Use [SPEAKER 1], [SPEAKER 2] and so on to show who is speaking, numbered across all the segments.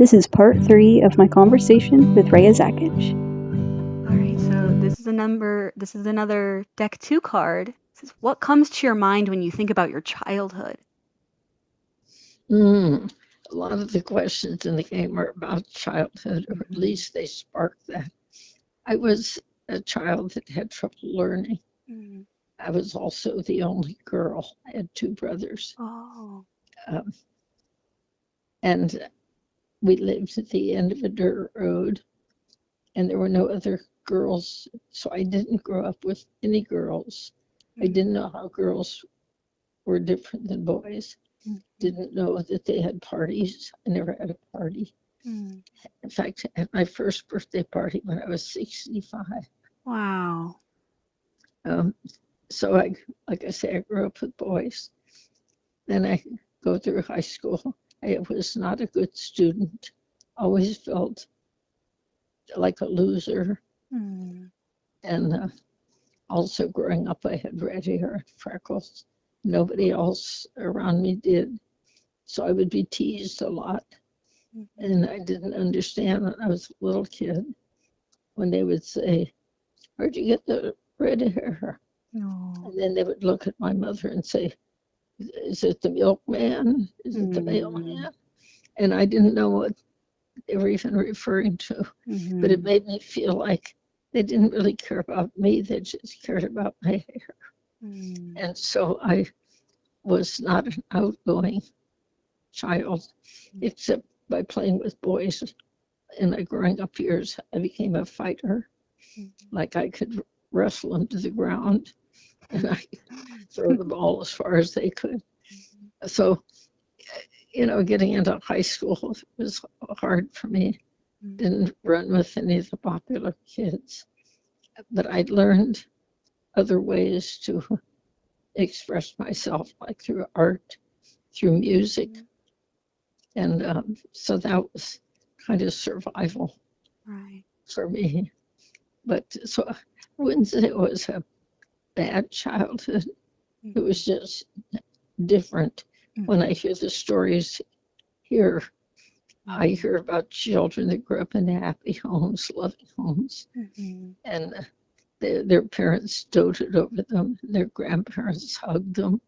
[SPEAKER 1] This is part 3 of my conversation with Rhea Zakich.
[SPEAKER 2] All right, so this is another deck 2 card. It says, what comes to your mind when you think about your childhood?
[SPEAKER 3] A lot of the questions in the game are about childhood, or at
[SPEAKER 2] Mhm.
[SPEAKER 3] least they spark that. I was a child that had trouble learning.
[SPEAKER 2] Mm.
[SPEAKER 3] I was also the only girl. I had two brothers.
[SPEAKER 2] Oh.
[SPEAKER 3] Um, and we lived at the end of a dirt road, and there were no other girls. So I didn't grow up with any girls. I
[SPEAKER 2] Mm.
[SPEAKER 3] didn't know how girls were different than boys.
[SPEAKER 2] Mhm.
[SPEAKER 3] Didn't know that they had parties. I never had a party.
[SPEAKER 2] Mm.
[SPEAKER 3] In fact, at my first birthday party when I was 65.
[SPEAKER 2] Wow.
[SPEAKER 3] Um, so like I say, I grew up with boys. Then I go through high school. I was not a good student. Always felt like a loser.
[SPEAKER 2] Mm.
[SPEAKER 3] And also growing up, I had red hair and freckles. Nobody else around me did. So I would be teased a lot.
[SPEAKER 2] Mhm.
[SPEAKER 3] And I didn't understand when I was a little kid when they would say, "Where'd you get the red hair?"
[SPEAKER 2] Oh.
[SPEAKER 3] And then they would look at my mother and say, "Is it the milkman? Is it the
[SPEAKER 2] Mm.
[SPEAKER 3] mailman?" And I didn't know what they were even referring to, but it
[SPEAKER 2] Mhm.
[SPEAKER 3] made me feel like they didn't really care about me, they just cared about my hair.
[SPEAKER 2] Mm.
[SPEAKER 3] And so I was not an outgoing child, except by playing with boys. In my growing up years, I became a fighter.
[SPEAKER 2] Mhm.
[SPEAKER 3] Like I could wrestle them to the ground and I throw the ball as far as they could. So, getting into high school was hard for me.
[SPEAKER 2] Mhm.
[SPEAKER 3] Didn't run with any of the popular kids, but I learned other ways to express myself, like through art, through music.
[SPEAKER 2] Mhm.
[SPEAKER 3] And so that was kind of survival
[SPEAKER 2] Right.
[SPEAKER 3] for me. But so I wouldn't say it was a bad childhood. It
[SPEAKER 2] Mhm.
[SPEAKER 3] was just different. When I
[SPEAKER 2] Mhm.
[SPEAKER 3] hear the stories here, I
[SPEAKER 2] Mhm.
[SPEAKER 3] hear about children that grew up in happy homes, loving homes,
[SPEAKER 2] Mhm.
[SPEAKER 3] and their parents doted over them, their grandparents hugged them.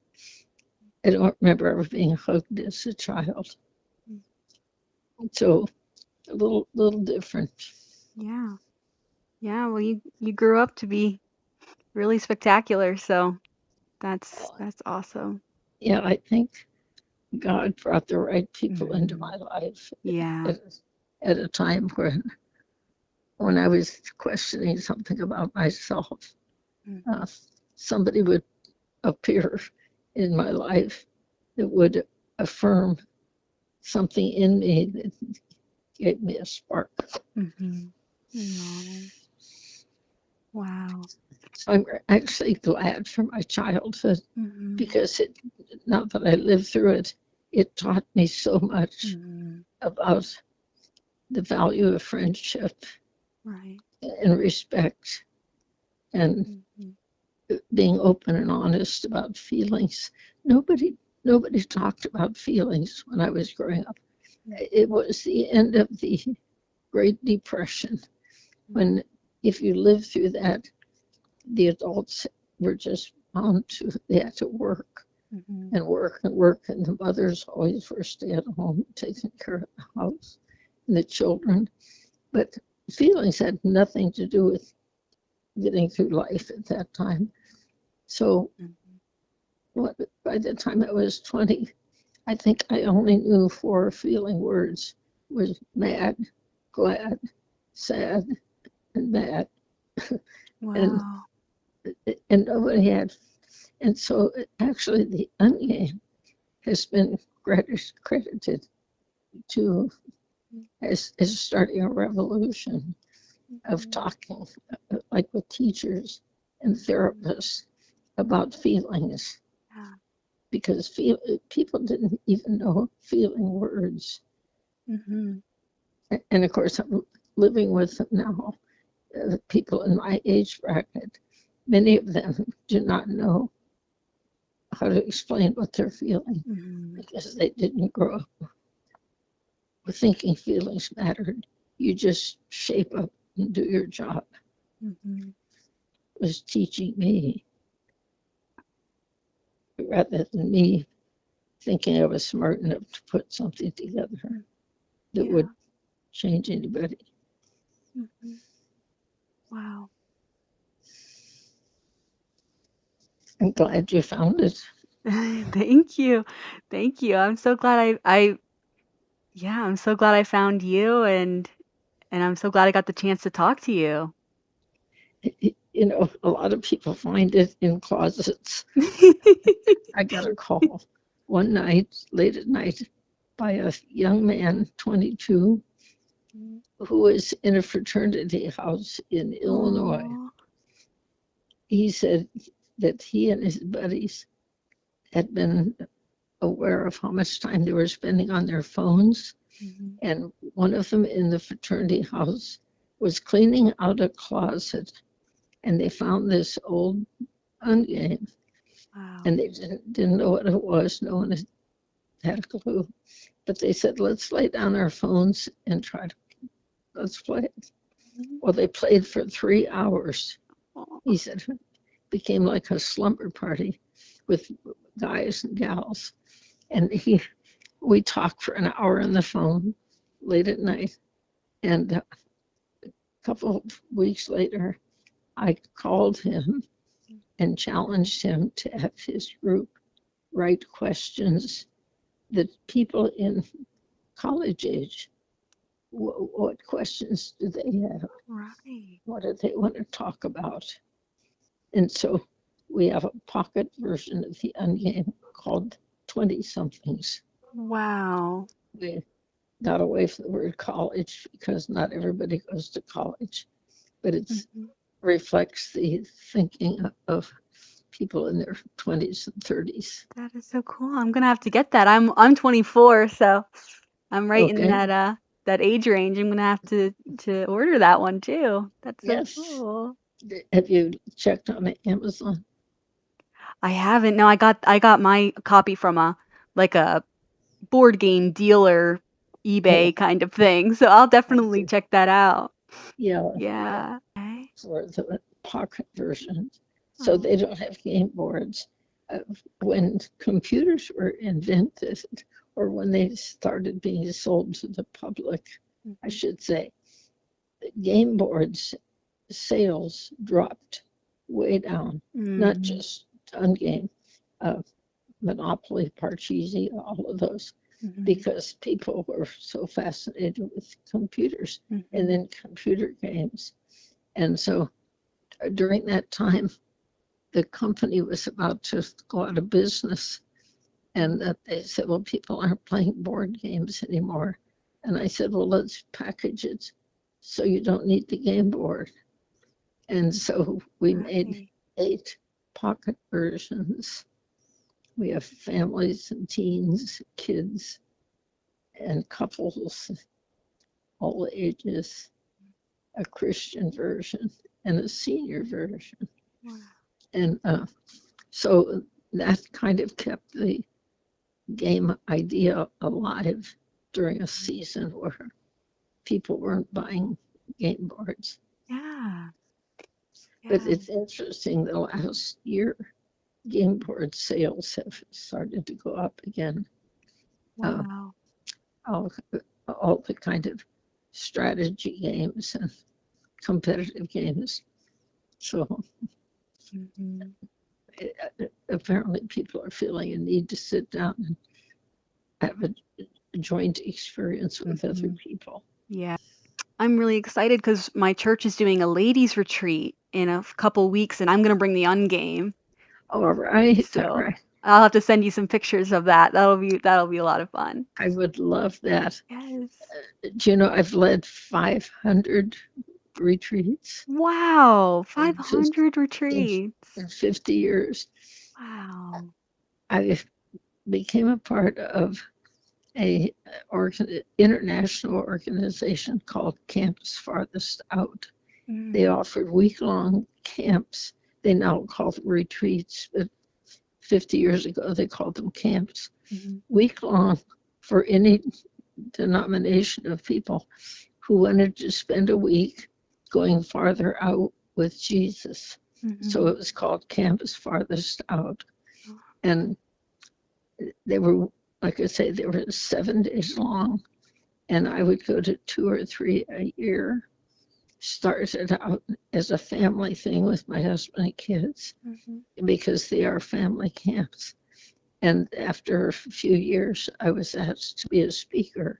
[SPEAKER 3] I don't remember ever being hugged as a child.
[SPEAKER 2] Mhm.
[SPEAKER 3] So a little different.
[SPEAKER 2] Yeah. Yeah, well you grew up to be really spectacular, so that's awesome.
[SPEAKER 3] Yeah, I think God brought the right people into
[SPEAKER 2] Mhm.
[SPEAKER 3] my life
[SPEAKER 2] Yeah.
[SPEAKER 3] at, at a time when I was questioning something about myself. Uh,
[SPEAKER 2] Mhm.
[SPEAKER 3] somebody would appear in my life that would affirm something in me that gave me a spark.
[SPEAKER 2] Mhm. Oh, wow.
[SPEAKER 3] So I'm actually glad for my childhood
[SPEAKER 2] Mhm.
[SPEAKER 3] because now that I lived through it, it taught me so much
[SPEAKER 2] Mhm.
[SPEAKER 3] about the value of friendship
[SPEAKER 2] Right.
[SPEAKER 3] and respect and
[SPEAKER 2] Mhm.
[SPEAKER 3] being open and honest about feelings. Nobody nobody talked about feelings when I was growing up. It was the end of the Great Depression
[SPEAKER 2] Mhm.
[SPEAKER 3] when if you lived through that, the adults were just bound to they had to work
[SPEAKER 2] Mhm.
[SPEAKER 3] and work and work, and the mothers always were stay at home taking care of the house and the children. But feelings had nothing to do with getting through life at that time. So
[SPEAKER 2] Mhm.
[SPEAKER 3] what, by the time I was 20, I think I only knew four feeling words was mad, glad, sad, and mad. and
[SPEAKER 2] Wow.
[SPEAKER 3] and nobody had. And so actually the Ungame has been credited to as starting a revolution of
[SPEAKER 2] Mhm.
[SPEAKER 3] talking, like with teachers and
[SPEAKER 2] Mhm.
[SPEAKER 3] therapists about feelings,
[SPEAKER 2] Yeah.
[SPEAKER 3] because people didn't even know feeling words.
[SPEAKER 2] Mhm.
[SPEAKER 3] And of course, I'm living with them now, people in my age bracket. Many of them do not know how to explain what they're feeling
[SPEAKER 2] Mhm.
[SPEAKER 3] because they didn't grow up. thinking feelings mattered. You just shape up and do your job.
[SPEAKER 2] Mm-hmm.
[SPEAKER 3] It was teaching me, rather than me thinking I was smart enough to put something together that
[SPEAKER 2] Yeah.
[SPEAKER 3] would change anybody.
[SPEAKER 2] Mm-hmm. Wow.
[SPEAKER 3] I'm glad you found it.
[SPEAKER 2] Thank you. Thank you. I'm so glad yeah, I'm so glad I found you and I'm so glad I got the chance to talk to you.
[SPEAKER 3] You know, a lot of people find it in closets. I got a call one night, late at night, by a young man, 22, who was in a fraternity house in Illinois.
[SPEAKER 2] Aw.
[SPEAKER 3] He said that he and his buddies had been aware of how much time they were spending on their phones.
[SPEAKER 2] Mhm.
[SPEAKER 3] And one of them in the fraternity house was cleaning out a closet, and they found this old Ungame,
[SPEAKER 2] Wow.
[SPEAKER 3] and they didn't know what it was. No one had a clue. But they said, let's lay down our phones and let's play it.
[SPEAKER 2] Mhm.
[SPEAKER 3] Well, they played for 3 hours.
[SPEAKER 2] Aw.
[SPEAKER 3] He said it became like a slumber party with guys and gals. And we talked for an hour on the phone late at night. And a couple of weeks later, I called him and challenged him to have his group write questions that people in college age, what questions do they have?
[SPEAKER 2] Right.
[SPEAKER 3] What do they want to talk about? And so we have a pocket version of the Ungame called 20 somethings.
[SPEAKER 2] Wow.
[SPEAKER 3] We got away from the word college because not everybody goes to college, but it
[SPEAKER 2] Mhm.
[SPEAKER 3] reflects the thinking of people in their 20s and 30s.
[SPEAKER 2] That is so cool. I'm gonna have to get that. I'm 24, so I'm right in
[SPEAKER 3] Okay.
[SPEAKER 2] that age range. I'm gonna have to order that one too. That's so
[SPEAKER 3] Yes.
[SPEAKER 2] cool.
[SPEAKER 3] Have you checked on Amazon?
[SPEAKER 2] I haven't. No, I got my copy from like a board game dealer
[SPEAKER 3] Oh,
[SPEAKER 2] eBay kind of thing. So I'll
[SPEAKER 3] I
[SPEAKER 2] definitely
[SPEAKER 3] see.
[SPEAKER 2] check that out.
[SPEAKER 3] Yeah,
[SPEAKER 2] Yeah. Okay.
[SPEAKER 3] for the pocket version. So
[SPEAKER 2] Oh.
[SPEAKER 3] they don't have game boards. Uh, when computers were invented, or when they started being sold to the public, I
[SPEAKER 2] Mhm.
[SPEAKER 3] should say, game boards sales dropped way down. Not
[SPEAKER 2] Mm.
[SPEAKER 3] just Ungame, uh, Monopoly, Parcheesi, all of those,
[SPEAKER 2] Mhm.
[SPEAKER 3] because people were so fascinated with computers and
[SPEAKER 2] Mhm.
[SPEAKER 3] then computer games. And so during that time, the company was about to go out of business. And that they said, well, people aren't playing board games anymore. And I said, well, let's package it so you don't need the game board. And so we made
[SPEAKER 2] Right.
[SPEAKER 3] 8 pocket versions. We have families and teens, kids, and couples, all ages, a Christian version, and a senior version.
[SPEAKER 2] Wow.
[SPEAKER 3] And so that kind of kept the game idea alive during a season where people weren't buying game boards.
[SPEAKER 2] Yeah.
[SPEAKER 3] But
[SPEAKER 2] Yeah.
[SPEAKER 3] it's interesting, the last year, game board sales have started to go up again. Uh,
[SPEAKER 2] Wow.
[SPEAKER 3] all, all the kind of strategy games and competitive games. So
[SPEAKER 2] Mhm.
[SPEAKER 3] apparently people are feeling a need to sit down and have a joint experience with other
[SPEAKER 2] Mhm.
[SPEAKER 3] people.
[SPEAKER 2] Yeah. I'm really excited because my church is doing a ladies' retreat in a couple weeks, and I'm gonna bring the Ungame.
[SPEAKER 3] All right, all
[SPEAKER 2] So
[SPEAKER 3] right.
[SPEAKER 2] I'll have to send you some pictures of that. That'll be a lot of fun.
[SPEAKER 3] I would love that.
[SPEAKER 2] Yes.
[SPEAKER 3] Do you know I've led 500 retreats
[SPEAKER 2] Wow.
[SPEAKER 3] in 50,
[SPEAKER 2] 500
[SPEAKER 3] in,
[SPEAKER 2] retreats.
[SPEAKER 3] in 50 years.
[SPEAKER 2] Wow.
[SPEAKER 3] I became a part of a international organization called Campus Farthest Out. They
[SPEAKER 2] Mm.
[SPEAKER 3] offered week-long camps. They now call them retreats, but 50 years ago they called them camps.
[SPEAKER 2] Mhm.
[SPEAKER 3] Week-long for any denomination of people who wanted to spend a week going farther out with Jesus. So it was called Campus Farthest Out. And they were, like I say, they were 7 days long. And I would go to 2 or 3 a year. Started out as a family thing with my husband and kids because they are family camps. And after a few years, I was asked to be a speaker.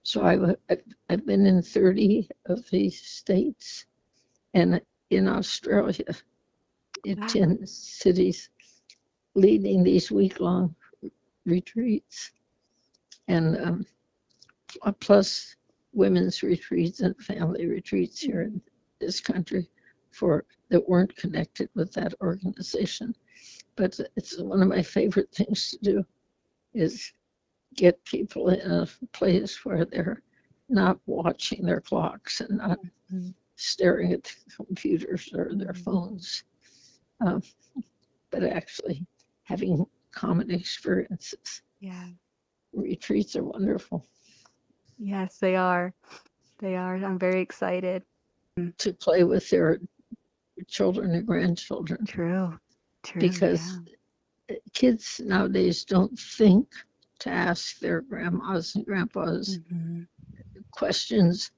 [SPEAKER 3] So I've been in 30 of these states and in Australia, in 10 cities, leading these week-long retreats. And plus women's retreats and family retreats here in this country that weren't connected with that organization. But it's one of my favorite things to do is get people in a place where they're not watching their clocks and not staring at the computers or their phones, but actually having common experiences.
[SPEAKER 2] Yeah.
[SPEAKER 3] Retreats are wonderful.
[SPEAKER 2] Yes, they are. They are. I'm very excited.
[SPEAKER 3] To play with their children and grandchildren.
[SPEAKER 2] True.
[SPEAKER 3] Because kids nowadays don't think to ask their grandmas and grandpas questions.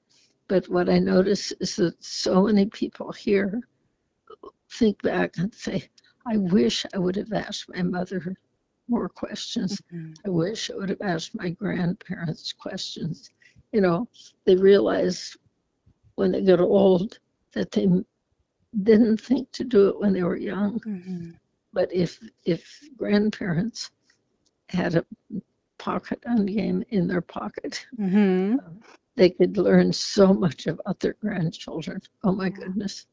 [SPEAKER 3] But what I notice is that so many people here think back and say, I wish I would have asked my mother more questions. I wish I would have asked my grandparents questions. You know, they realize when they get old that they didn't think to do it when they were young. But if grandparents had a pocket Ungame in their pocket, they could learn so much about their grandchildren. Oh my goodness.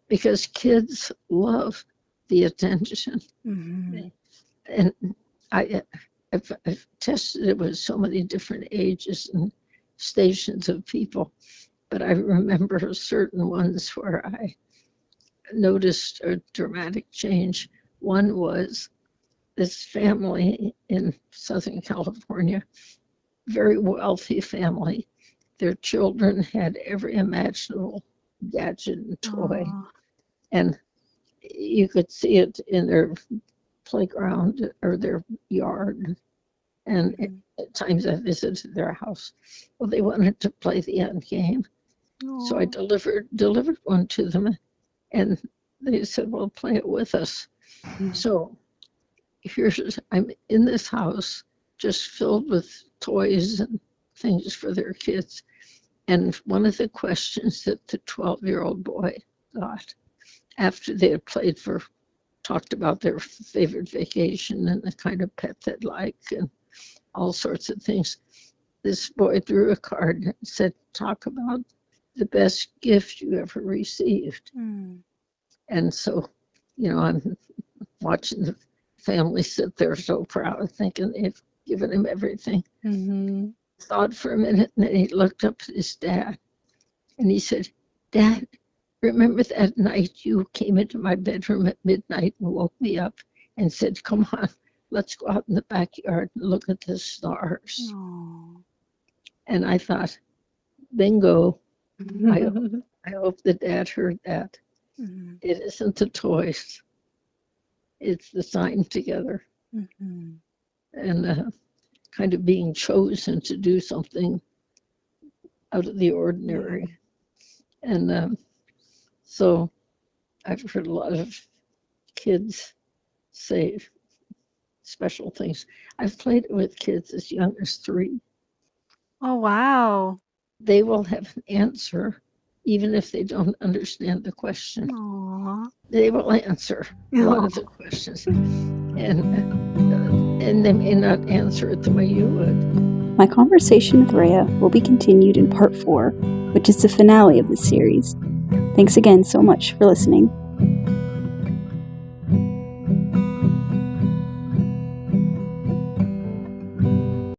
[SPEAKER 3] Because kids love the attention. And I've tested it with so many different ages and stations of people, but I remember certain ones where I noticed a dramatic change. One was this family in Southern California, very wealthy family. Their children had every imaginable gadget and toy. And you could see it in their playground or their yard. And at times I visited their house. Well, they wanted to play the Ungame. So I delivered one to them. And they said, well, play it with us. So I'm in this house just filled with toys and things for their kids. And one of the questions that the 12-year-old boy got after they had talked about their favorite vacation and the kind of pet they'd like and all sorts of things, this boy drew a card and said, talk about the best gift you ever received. And so, I'm watching the family sit there so proud, thinking they've given him everything. Thought for a minute, and then he looked up at his dad, and he said, Dad, remember that night you came into my bedroom at midnight and woke me up and said, come on, let's go out in the backyard and look at the stars. And I thought, bingo. I hope the dad heard that. It isn't the toys. It's the time together. And kind of being chosen to do something out of the ordinary. And so I've heard a lot of kids say special things. I've played with kids as young as 3.
[SPEAKER 2] Oh, wow.
[SPEAKER 3] They will have an answer even if they don't understand the question. They will answer a lot of the questions. And they may not answer it the way you would.
[SPEAKER 1] My conversation with Rhea will be continued in part 4, which is the finale of this series. Thanks again so much for listening.